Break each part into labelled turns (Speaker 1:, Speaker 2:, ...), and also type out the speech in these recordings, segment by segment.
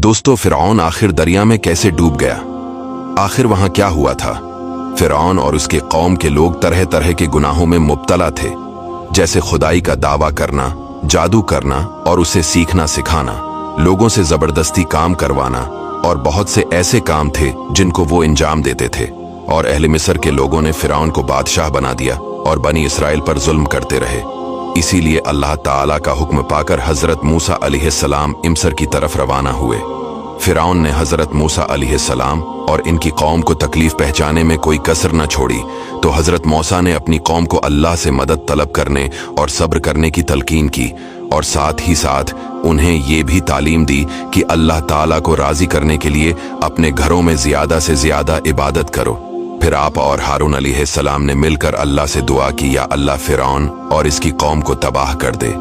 Speaker 1: दोस्तों, फिरौन आखिर दरिया में कैसे डूब गया? आखिर वहां क्या हुआ था? फिरौन और उसके कौम के लोग तरह तरह के गुनाहों में मुब्तला थे, जैसे खुदाई का दावा करना, जादू करना और उसे सीखना सिखाना, लोगों से जबरदस्ती काम करवाना और बहुत से ऐसे काम थे जिनको वो अंजाम देते थे। और अहले मिस्र के लोगों ने फिरौन को बादशाह बना दिया और बनी इसराइल पर जुल्म करते रहे। इसीलिए अल्लाह ताला का हुक्म पाकर हजरत मूसा अलैहिस्सलाम मिस्र की तरफ रवाना हुए। फिरौन ने हजरत मूसा अलैहिस्सलाम और इनकी कौम को तकलीफ पहुंचाने में कोई कसर न छोड़ी, तो हजरत मूसा ने अपनी कौम को अल्लाह से मदद तलब करने और सब्र करने की तलकीन की और साथ ही साथ उन्हें ये भी तालीम दी कि अल्लाह ताला को राजी करने के लिए अपने घरों में ज्यादा से ज्यादा इबादत करो। फिर आप और हारून अलैहिस्सलाम ने मिलकर अल्लाह से दुआ की, या अल्लाह फिरौन और इसकी कौम को तबाह कर दे।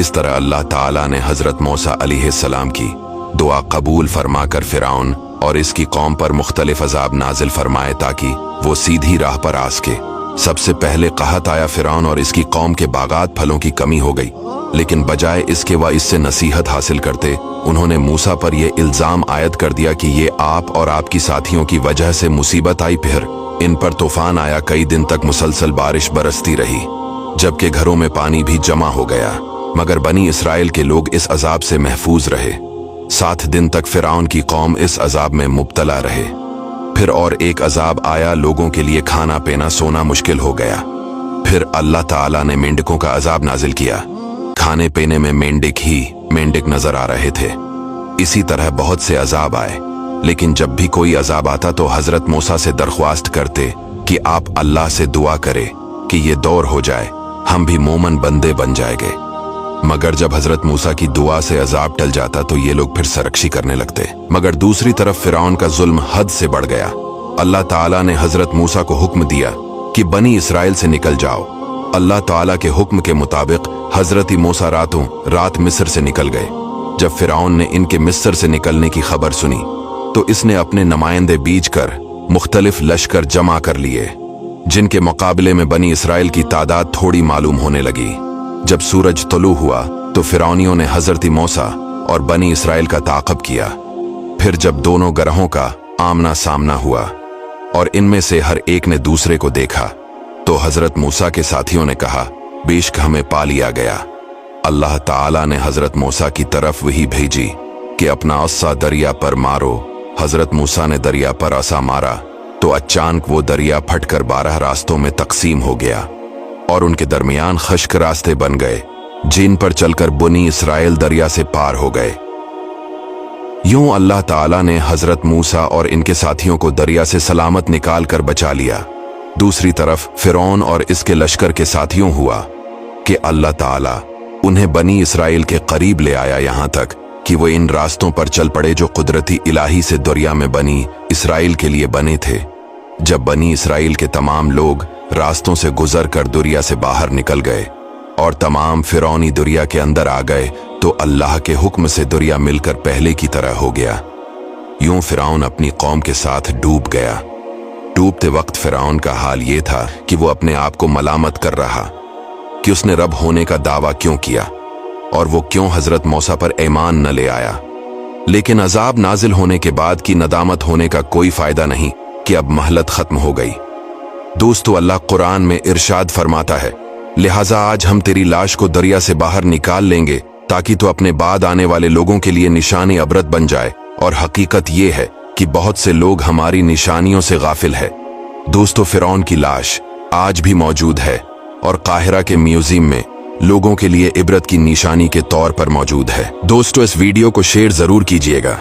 Speaker 1: इस तरह अल्लाह ताला ने हजरत मूसा अलैहिस्सलाम की दुआ कबूल फरमाकर फिरौन और इसकी कौम पर मुख्तलिफ अजाब नाजिल फरमाए ताकि वो सीधी राह पर आ सके। सबसे पहले कहत आया फिरौन और इसकी कौम के बागात फलों की कमी हो गई, लेकिन बजाय इसके वह इससे नसीहत हासिल करते, उन्होंने मूसा पर यह इल्जाम आयद कर दिया कि ये आप और आपकी साथियों की वजह से मुसीबत आई। फिर इन पर तूफान आया, कई दिन तक मुसलसल बारिश बरसती रही, जबकि घरों में पानी भी जमा हो गया, मगर बनी इसराइल के लोग इस अजाब से महफूज रहे। 7 दिन तक फिरौन की कौम इस अजाब में मुब्तला रहे। फिर और एक अजाब आया, लोगों के लिए खाना पीना सोना मुश्किल हो गया। फिर अल्लाह ताला ने मेंढकों का अजाब नाजिल किया। खाने पीने में मेंढक नजर आ रहे थे। इसी तरह बहुत से अजाब आए, लेकिन जब भी कोई अजाब आता तो हजरत मूसा से दरख्वास्त करते कि आप अल्लाह से दुआ करें कि ये दौर हो जाए, हम भी मोमन बंदे बन जाएंगे। मगर जब हजरत मूसा की दुआ से अजाब टल जाता तो ये लोग फिर सरकशी करने लगते। मगर दूसरी तरफ फिरौन का जुल्म हद से बढ़ गया। अल्लाह ताला ने हजरत मूसा को हुक्म दिया कि बनी इसराइल से निकल जाओ। अल्लाह ताला के हुक्म के मुताबिक हजरत मूसा रात मिस्र से निकल गए। जब फिरौन ने इनके मिस्र से निकलने की खबर सुनी तो इसने अपने नुमाइंदे बीज कर मुख्तलिफ लश्कर जमा कर लिए, जिनके मुकाबले में बनी इसराइल की तादाद थोड़ी मालूम होने लगी। जब सूरज तुलू हुआ तो फिरौनियों ने हजरत मूसा और बनी इसराइल का ताक़ब किया। फिर जब दोनों ग्रहों का आमना सामना हुआ और इनमें से हर एक ने दूसरे को देखा, तो हजरत मूसा के साथियों ने कहा, बेशक हमें पा लिया गया। अल्लाह ताला ने हजरत मूसा की तरफ वही भेजी कि अपना अस्सा दरिया पर मारो। हजरत मूसा ने दरिया पर असा मारा तो अचानक वो दरिया फटकर 12 रास्तों में तकसीम हो गया और उनके दरमियान खश्क रास्ते बन गए, जिन पर चलकर बनी इसराइल दरिया से पार हो गए। यूं अल्लाह ताला ने हजरत मूसा और इनके साथियों को दरिया से सलामत निकाल कर बचा लिया। दूसरी तरफ फिरौन और इसके लश्कर के साथियों हुआ कि अल्लाह ताला उन्हें बनी इसराइल के करीब ले आया, यहां तक कि वो इन रास्तों पर चल पड़े जो कुदरती इलाही से दरिया में बनी इसराइल के लिए बने थे। जब बनी इसराइल के तमाम लोग रास्तों से गुजर कर दरिया से बाहर निकल गए और तमाम फिरौनी दरिया के अंदर आ गए, तो अल्लाह के हुक्म से दरिया मिलकर पहले की तरह हो गया। यूं फिरौन अपनी कौम के साथ डूब गया। डूबते वक्त फिरौन का हाल ये था कि वो अपने आप को मलामत कर रहा कि उसने रब होने का दावा क्यों किया और वो क्यों हजरत मूसा पर ईमान न ले आया। लेकिन अजाब नाजिल होने के बाद की नदामत होने का कोई फायदा नहीं कि अब महलत खत्म हो गई। दोस्तों, अल्लाह कुरान में इरशाद फरमाता है, लिहाजा आज हम तेरी लाश को दरिया से बाहर निकाल लेंगे ताकि तो अपने बाद आने वाले लोगों के लिए निशानी अबरत बन जाए। और हकीकत ये है कि बहुत से लोग हमारी निशानियों से गाफिल है। दोस्तों, फिरौन की लाश आज भी मौजूद है और काहिरा के म्यूजियम में लोगों के लिए इबरत की निशानी के तौर पर मौजूद है। दोस्तों, इस वीडियो को शेयर जरूर कीजिएगा।